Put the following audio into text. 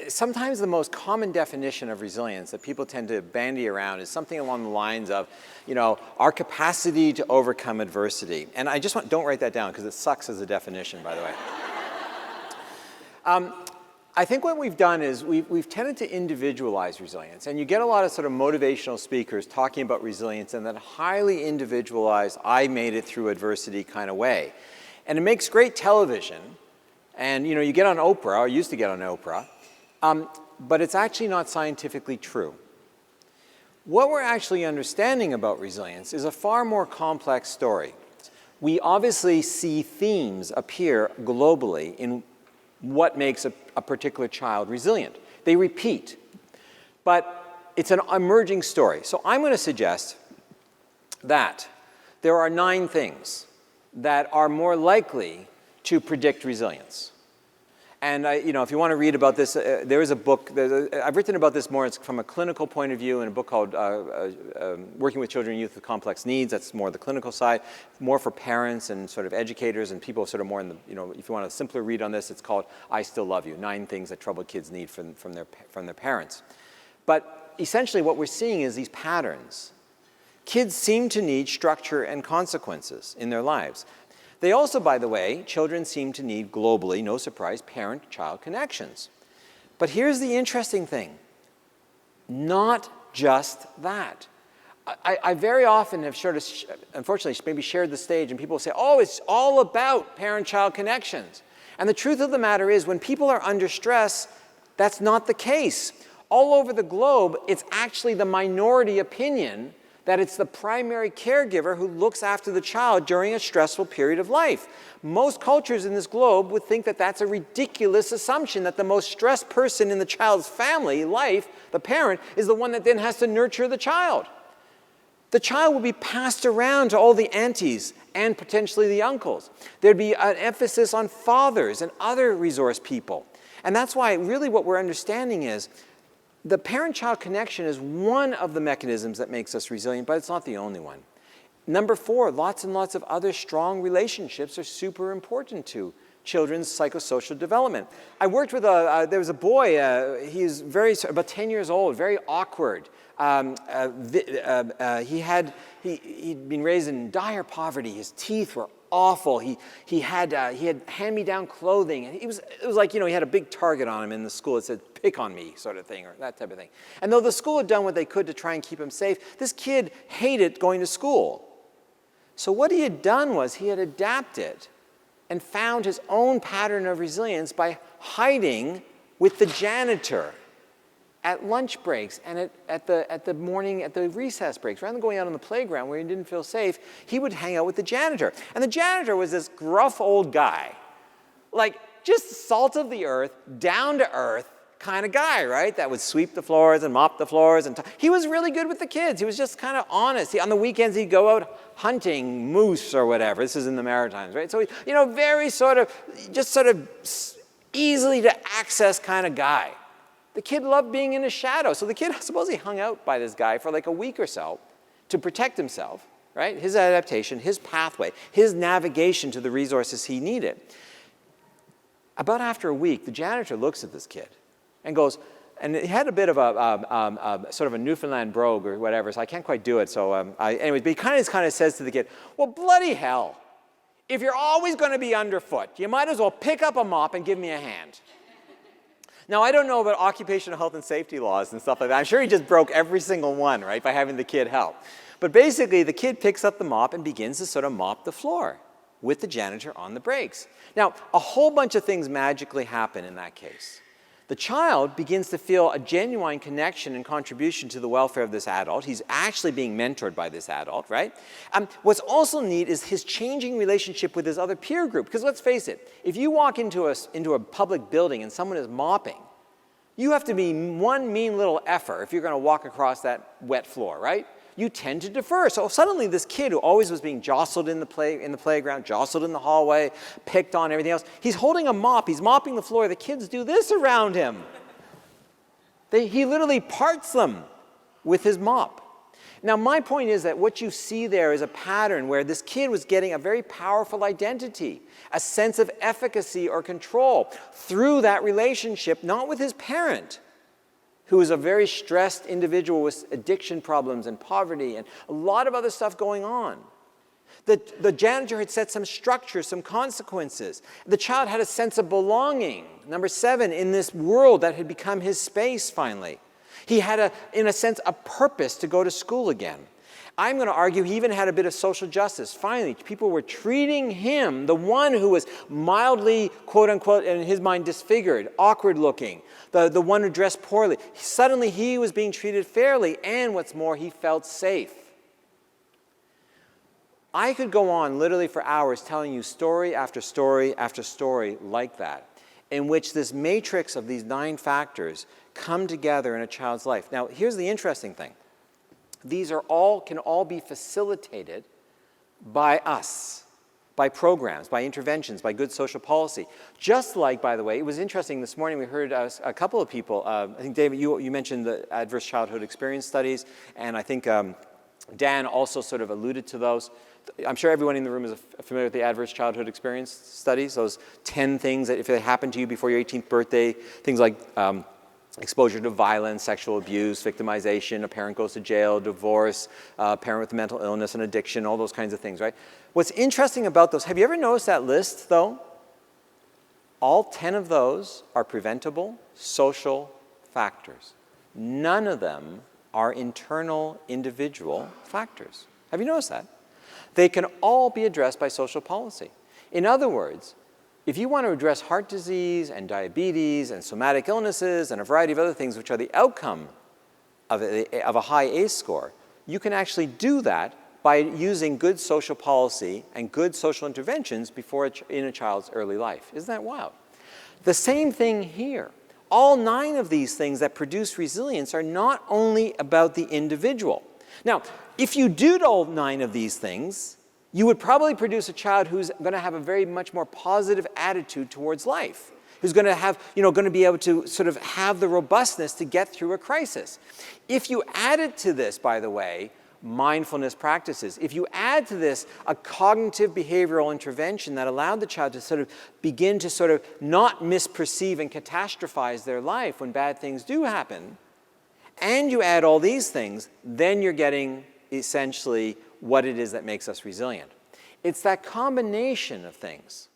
sometimes the most common definition of resilience that people tend to bandy around is something along the lines of, our capacity to overcome adversity. And I just don't write that down because it sucks as a definition, by the way. I think what we've done is we've tended to individualize resilience. And you get a lot of sort of motivational speakers talking about resilience in that highly individualized, I made it through adversity kind of way. And it makes great television. And you get on Oprah, or used to get on Oprah, but it's actually not scientifically true. What we're actually understanding about resilience is a far more complex story. We obviously see themes appear globally in what makes a particular child resilient. They repeat, but it's an emerging story. So I'm going to suggest that there are 9 things that are more likely to predict resilience. And if you want to read about this, there is a book. I've written about this more from a clinical point of view in a book called Working with Children and Youth with Complex Needs. That's more the clinical side, more for parents and sort of educators and people sort of more in the, if you want a simpler read on this, it's called I Still Love You, 9 Things That Troubled Kids Need from their parents. But essentially what we're seeing is these patterns. Kids seem to need structure and consequences in their lives. They also, by the way, children seem to need globally, no surprise, parent-child connections. But here's the interesting thing. Not just that. I very often have unfortunately, maybe shared the stage and people say, oh, it's all about parent-child connections. And the truth of the matter is when people are under stress, that's not the case. All over the globe, it's actually the minority opinion that it's the primary caregiver who looks after the child during a stressful period of life. Most cultures in this globe would think that that's a ridiculous assumption, that the most stressed person in the child's family life, the parent, is the one that then has to nurture the child. The child would be passed around to all the aunties and potentially the uncles. There'd be an emphasis on fathers and other resource people. And that's why really what we're understanding is the parent-child connection is one of the mechanisms that makes us resilient, but it's not the only one. Number 4, lots and lots of other strong relationships are super important to children's psychosocial development. I worked with there was a boy, he's about 10 years old, very awkward. He'd been raised in dire poverty. His teeth were awful. He had hand-me-down clothing, and it was like he had a big target on him in the school. It said "pick on me" sort of thing, or that type of thing. And though the school had done what they could to try and keep him safe, this kid hated going to school. So what he had done was he had adapted and found his own pattern of resilience by hiding with the janitor at lunch breaks and at the recess breaks. Rather than going out on the playground where he didn't feel safe, he would hang out with the janitor. And the janitor was this gruff old guy, like just salt of the earth, down to earth kind of guy, right? That would sweep the floors and mop the floors. He was really good with the kids. He was just kind of honest. On the weekends, he'd go out hunting moose or whatever. This is in the Maritimes, right? So, very sort of easily to access kind of guy. The kid loved being in his shadow. So the kid supposedly hung out by this guy for like a week or so to protect himself, right? His adaptation, his pathway, his navigation to the resources he needed. About after a week, the janitor looks at this kid and goes, and he had a bit of a sort of a Newfoundland brogue or whatever, so I can't quite do it. So anyways, but he kind of says to the kid, well, bloody hell, if you're always going to be underfoot, you might as well pick up a mop and give me a hand. Now, I don't know about occupational health and safety laws and stuff like that. I'm sure he just broke every single one, right, by having the kid help. But basically, the kid picks up the mop and begins to sort of mop the floor with the janitor on the breaks. Now, a whole bunch of things magically happen in that case. The child begins to feel a genuine connection and contribution to the welfare of this adult. He's actually being mentored by this adult, right? What's also neat is his changing relationship with his other peer group. Because let's face it, if you walk into a public building and someone is mopping, you have to be one mean little effer if you're going to walk across that wet floor, right? You tend to defer. So suddenly this kid who always was being jostled in the playground, jostled in the hallway, picked on, everything else, he's holding a mop, he's mopping the floor, the kids do this around him. He literally parts them with his mop. Now, my point is that what you see there is a pattern where this kid was getting a very powerful identity, a sense of efficacy or control through that relationship, not with his parent, who was a very stressed individual with addiction problems and poverty and a lot of other stuff going on. The janitor had set some structure, some consequences. The child had a sense of belonging, number 7, in this world that had become his space finally. He had, in a sense, a purpose to go to school again. I'm going to argue he even had a bit of social justice. Finally, people were treating him, the one who was mildly, quote unquote, in his mind, disfigured, awkward looking, the one who dressed poorly. Suddenly he was being treated fairly, and what's more, he felt safe. I could go on literally for hours telling you story after story after story like that, in which this matrix of these 9 factors come together in a child's life. Now, here's the interesting thing. These can all be facilitated by us, by programs, by interventions, by good social policy. Just like, by the way, it was interesting this morning, we heard a couple of people, I think, David, you mentioned the adverse childhood experience studies, and I think Dan also sort of alluded to those. I'm sure everyone in the room is familiar with the adverse childhood experience studies, those 10 things that if they happen to you before your 18th birthday, things like exposure to violence, sexual abuse, victimization, a parent goes to jail, divorce, a parent with mental illness and addiction, all those kinds of things, right? What's interesting about those, have you ever noticed that list, though? All 10 of those are preventable social factors. None of them are internal individual factors. Have you noticed that? They can all be addressed by social policy. In other words, if you want to address heart disease and diabetes and somatic illnesses and a variety of other things which are the outcome of a high ACE score, you can actually do that by using good social policy and good social interventions in a child's early life. Isn't that wild? The same thing here. All 9 of these things that produce resilience are not only about the individual. Now, if you did all 9 of these things, you would probably produce a child who's going to have a very much more positive attitude towards life, who's going to have, going to be able to sort of have the robustness to get through a crisis. If you added to this, by the way, mindfulness practices, if you add to this a cognitive behavioral intervention that allowed the child to sort of begin to sort of not misperceive and catastrophize their life when bad things do happen, and you add all these things, then you're getting essentially what it is that makes us resilient. It's that combination of things